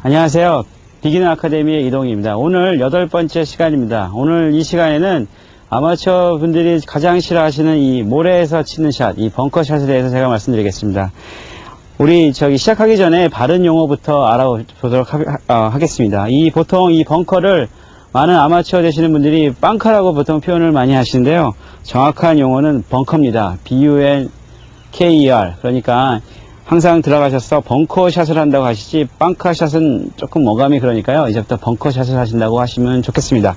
안녕하세요. 비기너 아카데미의 이동희입니다. 오늘 8번째 시간입니다. 오늘 이 시간에는 아마추어 분들이 가장 싫어하시는 이 모래에서 치는 샷, 이 벙커샷에 대해서 제가 말씀드리겠습니다. 우리 시작하기 전에 바른 용어부터 알아보도록 하겠습니다. 보통 이 벙커를 많은 아마추어 되시는 분들이 빵커라고 보통 표현을 많이 하시는데요. 정확한 용어는 벙커입니다. B-U-N-K-E-R. 그러니까 항상 들어가셔서 벙커샷을 한다고 하시지 빵커샷은 조금 어감이 그러니까요. 이제부터 벙커샷을 하신다고 하시면 좋겠습니다.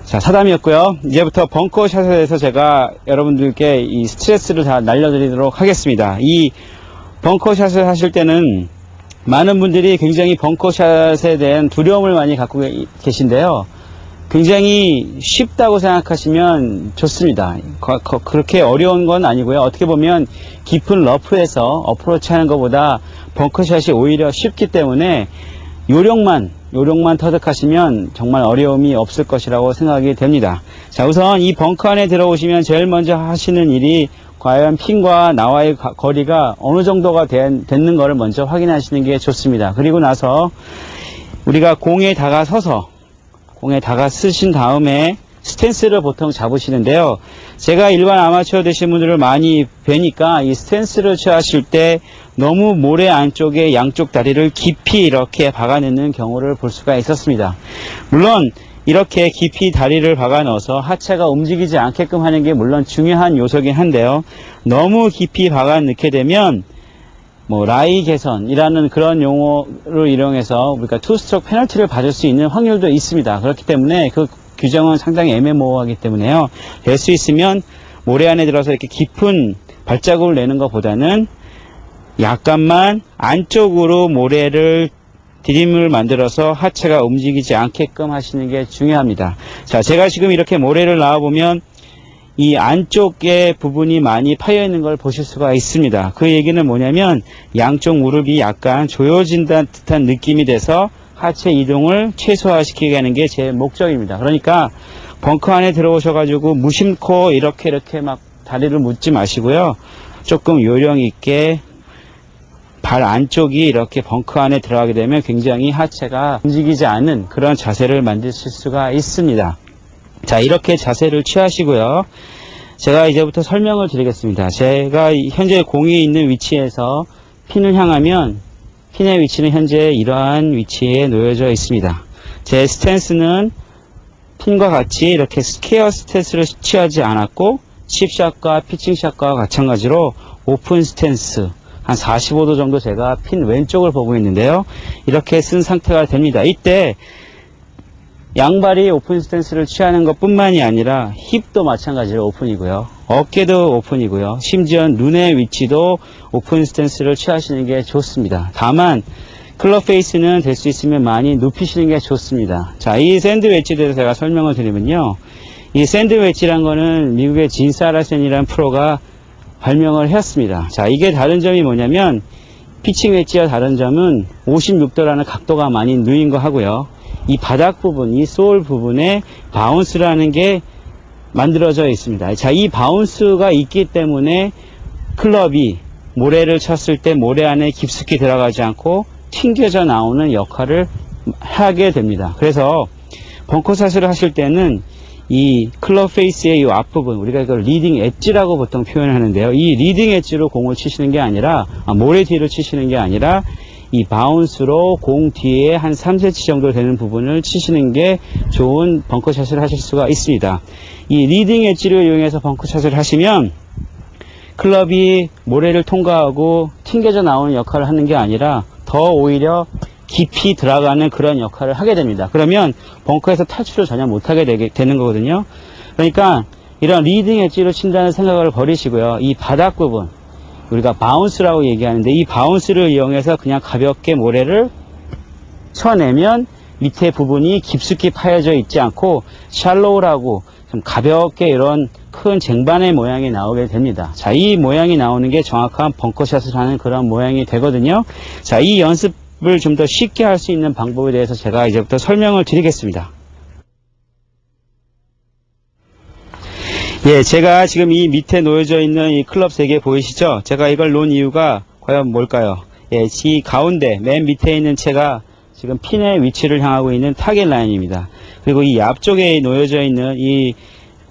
자, 사담이었고요. 이제부터 벙커샷에 대해서 제가 여러분들께 이 스트레스를 다 날려드리도록 하겠습니다. 이 벙커샷을 하실 때는 많은 분들이 굉장히 벙커샷에 대한 두려움을 많이 갖고 계신데요. 굉장히 쉽다고 생각하시면 좋습니다. 그렇게 어려운 건 아니고요. 어떻게 보면 깊은 러프에서 어프로치 하는 것보다 벙커샷이 오히려 쉽기 때문에 요령만 터득하시면 정말 어려움이 없을 것이라고 생각이 됩니다. 자, 우선 이 벙커 안에 들어오시면 제일 먼저 하시는 일이 과연 핀과 나와의 거리가 어느 정도가 됐는 것을 먼저 확인하시는 게 좋습니다. 그리고 나서 우리가 공에 다가서신 다음에 스탠스를 보통 잡으시는데요. 제가 일반 아마추어 되신 분들을 많이 뵈니까 이 스탠스를 취하실 때 너무 모래 안쪽에 양쪽 다리를 깊이 이렇게 박아내는 경우를 볼 수가 있었습니다. 물론 이렇게 깊이 다리를 박아 넣어서 하체가 움직이지 않게끔 하는 게 물론 중요한 요소긴 한데요. 너무 깊이 박아 넣게 되면 라이 개선이라는 그런 용어를 이용해서 우리가 투스트로크 페널티를 받을 수 있는 확률도 있습니다. 그렇기 때문에 그 규정은 상당히 애매모호하기 때문에요. 될 수 있으면 모래 안에 들어서 이렇게 깊은 발자국을 내는 것보다는 약간만 안쪽으로 모래를 디딤을 만들어서 하체가 움직이지 않게끔 하시는 게 중요합니다. 자, 제가 지금 이렇게 모래를 놔보면 이 안쪽에 부분이 많이 파여 있는 걸 보실 수가 있습니다. 그 얘기는 뭐냐면 양쪽 무릎이 약간 조여진 듯한 느낌이 돼서 하체 이동을 최소화시키게 하는 게 제 목적입니다. 그러니까 벙커 안에 들어오셔가지고 무심코 이렇게 막 다리를 묶지 마시고요. 조금 요령 있게 발 안쪽이 이렇게 벙커 안에 들어가게 되면 굉장히 하체가 움직이지 않는 그런 자세를 만드실 수가 있습니다. 자, 이렇게 자세를 취하시고요. 제가 이제부터 설명을 드리겠습니다. 제가 현재 공이 있는 위치에서 핀을 향하면 핀의 위치는 현재 이러한 위치에 놓여져 있습니다. 제 스탠스는 핀과 같이 이렇게 스퀘어 스탠스를 취하지 않았고 칩샷과 피칭샷과 마찬가지로 오픈 스탠스 한 45도 정도 제가 핀 왼쪽을 보고 있는데요. 이렇게 쓴 상태가 됩니다. 이때 양발이 오픈 스탠스를 취하는 것 뿐만이 아니라 힙도 마찬가지로 오픈이고요. 어깨도 오픈이고요. 심지어 눈의 위치도 오픈 스탠스를 취하시는 게 좋습니다. 다만 클럽 페이스는 될 수 있으면 많이 눕히시는 게 좋습니다. 자, 이 샌드 웨지에 대해서 제가 설명을 드리면요. 이 샌드 웨지란 거는 미국의 진 사라센이라는 프로가 발명을 했습니다. 자, 이게 다른 점이 뭐냐면 피칭 웨지와 다른 점은 56도라는 각도가 많이 누인 거 하고요. 이 바닥 부분, 이 소울 부분에 바운스라는 게 만들어져 있습니다. 자, 이 바운스가 있기 때문에 클럽이 모래를 쳤을 때 모래 안에 깊숙이 들어가지 않고 튕겨져 나오는 역할을 하게 됩니다. 그래서 벙커샷을 하실 때는 이 클럽 페이스의 이 앞부분, 우리가 이걸 리딩 엣지라고 보통 표현하는데요. 이 리딩 엣지로 공을 치시는 게 아니라, 모래 뒤로 치시는 게 아니라 이 바운스로 공 뒤에 한 3cm 정도 되는 부분을 치시는 게 좋은 벙커샷을 하실 수가 있습니다. 이 리딩 엣지를 이용해서 벙커샷을 하시면 클럽이 모래를 통과하고 튕겨져 나오는 역할을 하는 게 아니라 더 오히려 깊이 들어가는 그런 역할을 하게 됩니다. 그러면 벙커에서 탈출을 전혀 못하게 되는 거거든요. 그러니까 이런 리딩 엣지로 친다는 생각을 버리시고요. 이 바닥 부분, 우리가 바운스라고 얘기하는데 이 바운스를 이용해서 그냥 가볍게 모래를 쳐내면 밑에 부분이 깊숙이 파여져 있지 않고 샬로우라고 좀 가볍게 이런 큰 쟁반의 모양이 나오게 됩니다. 자, 이 모양이 나오는 게 정확한 벙커샷을 하는 그런 모양이 되거든요. 자, 이 연습을 좀 더 쉽게 할 수 있는 방법에 대해서 제가 이제부터 설명을 드리겠습니다. 예, 제가 지금 이 밑에 놓여져 있는 이 클럽 3개 보이시죠? 제가 이걸 놓은 이유가 과연 뭘까요? 예, 이 가운데 맨 밑에 있는 채가 지금 핀의 위치를 향하고 있는 타겟 라인입니다. 그리고 이 앞쪽에 놓여져 있는 이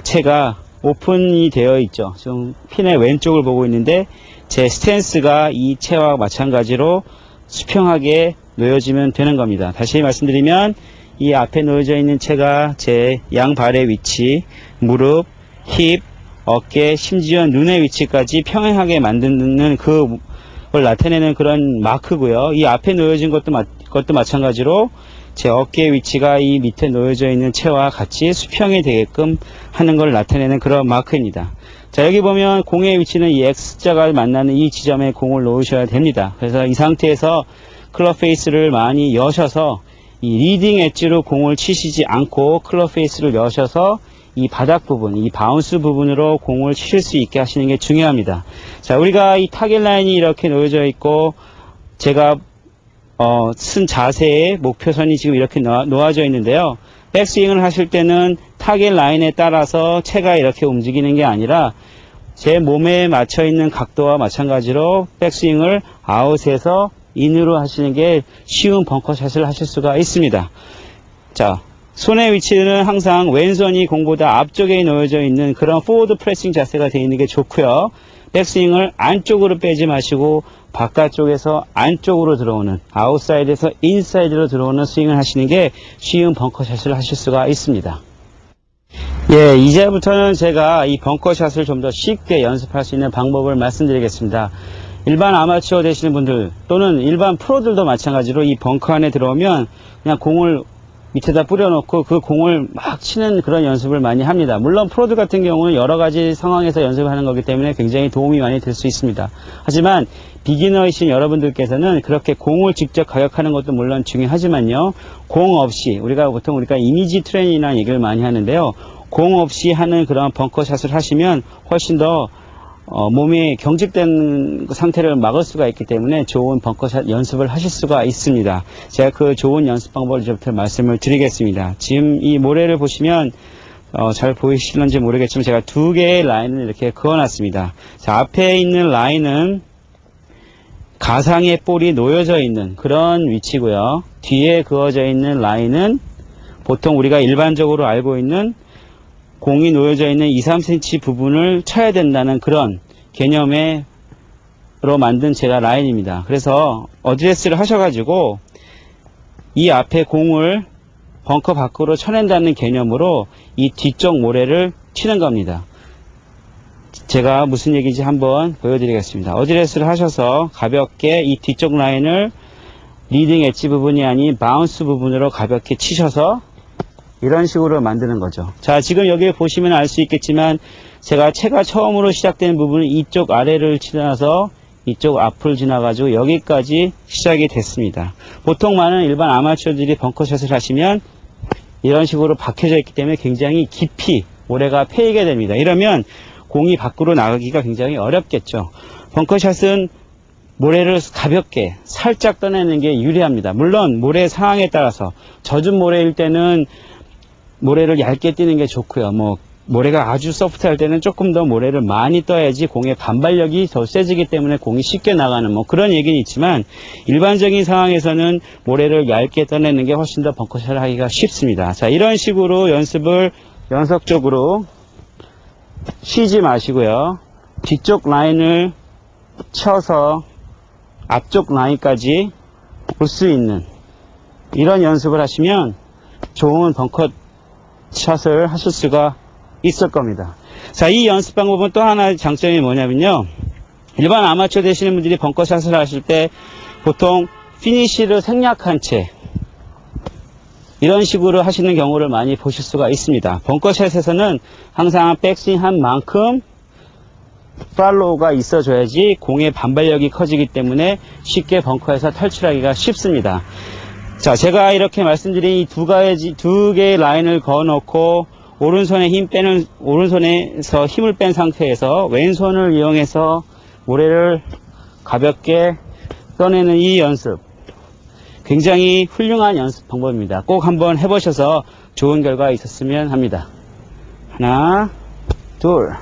채가 오픈이 되어 있죠. 지금 핀의 왼쪽을 보고 있는데 제 스탠스가 이 채와 마찬가지로 수평하게 놓여지면 되는 겁니다. 다시 말씀드리면 이 앞에 놓여져 있는 채가 제 양발의 위치, 무릎, 힙, 어깨, 심지어 눈의 위치까지 평행하게 만드는 그걸 나타내는 그런 마크고요. 이 앞에 놓여진 것도 마찬가지로 제 어깨의 위치가 이 밑에 놓여져 있는 채와 같이 수평이 되게끔 하는 걸 나타내는 그런 마크입니다. 자, 여기 보면 공의 위치는 이 X자가 만나는 이 지점에 공을 놓으셔야 됩니다. 그래서 이 상태에서 클럽 페이스를 많이 여셔서 이 리딩 엣지로 공을 치시지 않고 클럽 페이스를 여셔서 이 바닥 부분, 이 바운스 부분으로 공을 치실 수 있게 하시는 게 중요합니다. 자, 우리가 이 타겟 라인이 이렇게 놓여져 있고 제가 쓴 자세의 목표선이 지금 이렇게 놓아져 있는데요. 백스윙을 하실 때는 타겟 라인에 따라서 채가 이렇게 움직이는 게 아니라 제 몸에 맞춰 있는 각도와 마찬가지로 백스윙을 아웃에서 인으로 하시는 게 쉬운 벙커샷을 하실 수가 있습니다. 자, 손의 위치는 항상 왼손이 공보다 앞쪽에 놓여져 있는 그런 포워드 프레싱 자세가 되어 있는 게 좋고요. 백스윙을 안쪽으로 빼지 마시고 바깥쪽에서 안쪽으로 들어오는, 아웃사이드에서 인사이드로 들어오는 스윙을 하시는 게 쉬운 벙커샷을 하실 수가 있습니다. 예, 이제부터는 제가 이 벙커샷을 좀 더 쉽게 연습할 수 있는 방법을 말씀드리겠습니다. 일반 아마추어 되시는 분들 또는 일반 프로들도 마찬가지로 이 벙커 안에 들어오면 그냥 공을 밑에다 뿌려놓고 그 공을 막 치는 그런 연습을 많이 합니다. 물론 프로들 같은 경우는 여러 가지 상황에서 연습을 하는 거기 때문에 굉장히 도움이 많이 될 수 있습니다. 하지만 비기너이신 여러분들께서는 그렇게 공을 직접 가격하는 것도 물론 중요하지만요, 공 없이 우리가 이미지 트레이닝이라는 얘기를 많이 하는데요, 공 없이 하는 그런 벙커샷을 하시면 훨씬 더 몸이 경직된 상태를 막을 수가 있기 때문에 좋은 벙커샷 연습을 하실 수가 있습니다. 제가 그 좋은 연습 방법을 이제부터 말씀을 드리겠습니다. 지금 이 모래를 보시면 잘 보이실런지 모르겠지만 제가 두 개의 라인을 이렇게 그어놨습니다. 자, 앞에 있는 라인은 가상의 볼이 놓여져 있는 그런 위치고요. 뒤에 그어져 있는 라인은 보통 우리가 일반적으로 알고 있는 공이 놓여져 있는 2, 3cm 부분을 쳐야 된다는 그런 개념으로 만든 제가 라인입니다. 그래서 어드레스를 하셔가지고 이 앞에 공을 벙커 밖으로 쳐낸다는 개념으로 이 뒤쪽 모래를 치는 겁니다. 제가 무슨 얘기인지 한번 보여드리겠습니다. 어드레스를 하셔서 가볍게 이 뒤쪽 라인을 리딩 엣지 부분이 아닌 바운스 부분으로 가볍게 치셔서 이런 식으로 만드는 거죠. 자, 지금 여기 보시면 알 수 있겠지만 제가 채가 처음으로 시작된 부분은 이쪽 아래를 지나서 이쪽 앞을 지나가지고 여기까지 시작이 됐습니다. 보통 많은 일반 아마추어들이 벙커샷을 하시면 이런 식으로 박혀져 있기 때문에 굉장히 깊이 모래가 패이게 됩니다. 이러면 공이 밖으로 나가기가 굉장히 어렵겠죠. 벙커샷은 모래를 가볍게 살짝 떠내는 게 유리합니다. 물론 모래 상황에 따라서 젖은 모래일 때는 모래를 얇게 띄는 게 좋고요. 모래가 아주 소프트할 때는 조금 더 모래를 많이 떠야지 공의 반발력이 더 세지기 때문에 공이 쉽게 나가는 그런 얘기는 있지만 일반적인 상황에서는 모래를 얇게 떠내는 게 훨씬 더 벙커샷을 하기가 쉽습니다. 자, 이런 식으로 연습을 연속적으로 쉬지 마시고요. 뒤쪽 라인을 쳐서 앞쪽 라인까지 볼 수 있는 이런 연습을 하시면 좋은 벙커샷을 하실 수가 있을 겁니다. 자, 이 연습 방법은 또 하나의 장점이 뭐냐면요, 일반 아마추어 되시는 분들이 벙커샷을 하실 때 보통 피니쉬를 생략한 채 이런 식으로 하시는 경우를 많이 보실 수가 있습니다. 벙커샷에서는 항상 백스윙 한 만큼 팔로우가 있어줘야지 공의 반발력이 커지기 때문에 쉽게 벙커에서 탈출하기가 쉽습니다. 자, 제가 이렇게 말씀드린 이 두 개의 라인을 그어 놓고 오른손에서 힘을 뺀 상태에서 왼손을 이용해서 모래를 가볍게 떠내는 이 연습, 굉장히 훌륭한 연습 방법입니다. 꼭 한번 해보셔서 좋은 결과 있었으면 합니다. 하나, 둘.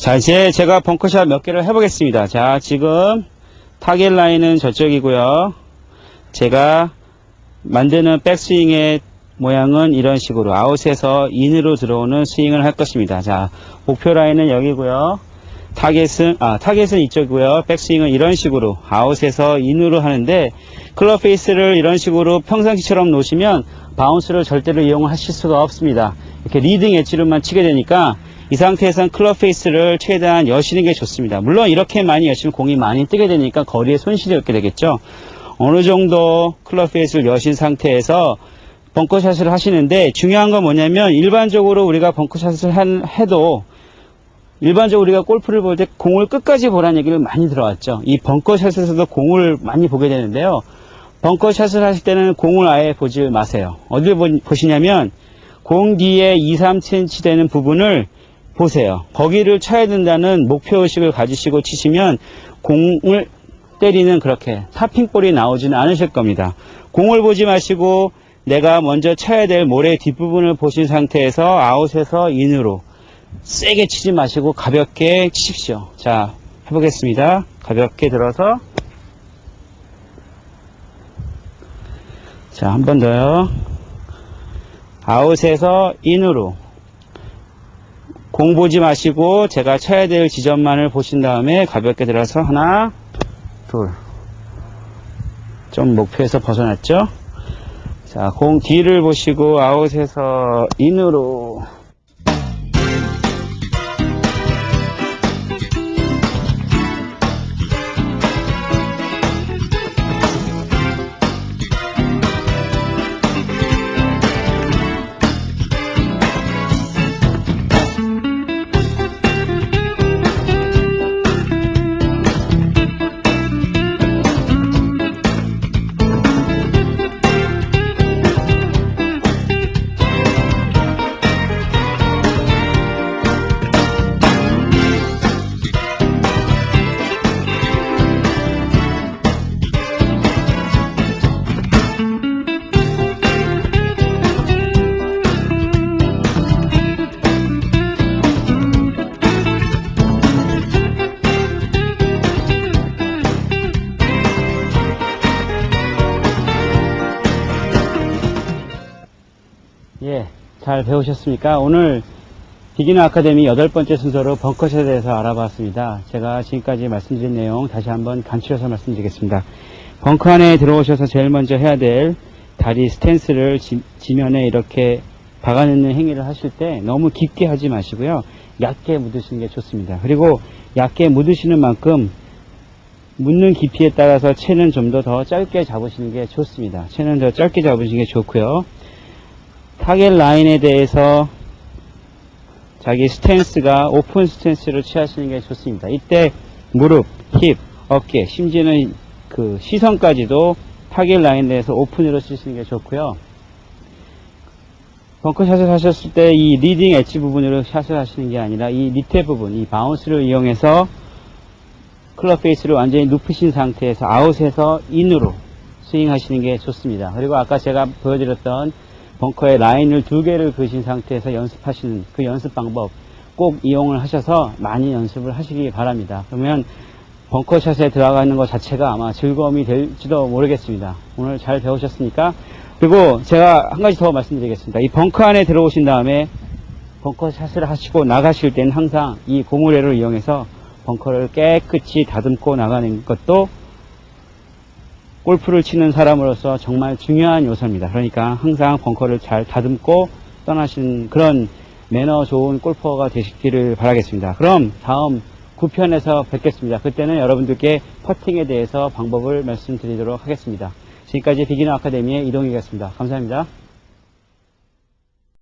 자, 이제 제가 벙커샷 몇 개를 해보겠습니다. 자, 지금 타겟 라인은 저쪽이고요. 제가 만드는 백스윙의 모양은 이런 식으로 아웃에서 인으로 들어오는 스윙을 할 것입니다. 자, 목표 라인은 여기고요. 타겟은 이쪽이고요. 백스윙은 이런 식으로 아웃에서 인으로 하는데, 클럽 페이스를 이런 식으로 평상시처럼 놓으시면 바운스를 절대로 이용하실 수가 없습니다. 이렇게 리딩 엣지로만 치게 되니까 이 상태에서는 클럽 페이스를 최대한 여시는 게 좋습니다. 물론 이렇게 많이 여시면 공이 많이 뜨게 되니까 거리에 손실이 없게 되겠죠. 어느 정도 클럽 페이스를 여신 상태에서 벙커샷을 하시는데, 중요한 건 뭐냐면, 일반적으로 우리가 벙커샷을 해도 일반적으로 우리가 골프를 볼 때 공을 끝까지 보라는 얘기를 많이 들어왔죠. 이 벙커샷에서도 공을 많이 보게 되는데요. 벙커샷을 하실 때는 공을 아예 보지 마세요. 어딜 보시냐면 공 뒤에 2, 3cm 되는 부분을 보세요. 거기를 쳐야 된다는 목표의식을 가지시고 치시면 공을 때리는 그렇게 타핑볼이 나오지는 않으실 겁니다. 공을 보지 마시고 내가 먼저 쳐야 될 모래 뒷부분을 보신 상태에서 아웃에서 인으로 세게 치지 마시고 가볍게 치십시오. 자, 해보겠습니다. 가볍게 들어서, 자, 한 번 더요. 아웃에서 인으로 공 보지 마시고 제가 쳐야 될 지점만을 보신 다음에 가볍게 들어서 하나, 둘. 좀 목표에서 벗어났죠? 자, 공 뒤를 보시고 아웃에서 인으로. 예, 잘 배우셨습니까? 오늘 비기너 아카데미 8번째 순서로 벙커샷에 대해서 알아봤습니다. 제가 지금까지 말씀드린 내용 다시 한번 간추려서 말씀드리겠습니다. 벙커 안에 들어오셔서 제일 먼저 해야 될 다리 스탠스를 지면에 이렇게 박아넣는 행위를 하실 때 너무 깊게 하지 마시고요. 얕게 묻으시는 게 좋습니다. 그리고 얕게 묻으시는 만큼 묻는 깊이에 따라서 채는 좀 더 짧게 잡으시는 게 좋습니다. 채는 더 짧게 잡으시는 게 좋고요. 타겟 라인에 대해서 자기 스탠스가 오픈 스탠스를 취하시는 게 좋습니다. 이때 무릎, 힙, 어깨, 심지어는 그 시선까지도 타겟 라인에 대해서 오픈으로 쓰시는 게 좋고요. 벙커샷을 하셨을 때 이 리딩 엣지 부분으로 샷을 하시는 게 아니라 이 밑에 부분, 이 바운스를 이용해서 클럽 페이스를 완전히 눕히신 상태에서 아웃에서 인으로 스윙하시는 게 좋습니다. 그리고 아까 제가 보여드렸던 벙커의 라인을 2개를 그으신 상태에서 연습하시는 그 연습 방법 꼭 이용을 하셔서 많이 연습을 하시기 바랍니다. 그러면 벙커샷에 들어가는 것 자체가 아마 즐거움이 될지도 모르겠습니다. 오늘 잘 배우셨으니까. 그리고 제가 한 가지 더 말씀드리겠습니다. 이 벙커 안에 들어오신 다음에 벙커샷을 하시고 나가실 때는 항상 이 고무래를 이용해서 벙커를 깨끗이 다듬고 나가는 것도 골프를 치는 사람으로서 정말 중요한 요소입니다. 그러니까 항상 벙커를 잘 다듬고 떠나시는 그런 매너 좋은 골퍼가 되시기를 바라겠습니다. 그럼 다음 9편에서 뵙겠습니다. 그때는 여러분들께 퍼팅에 대해서 방법을 말씀드리도록 하겠습니다. 지금까지 비기너 아카데미의 이동이었습니다. 감사합니다.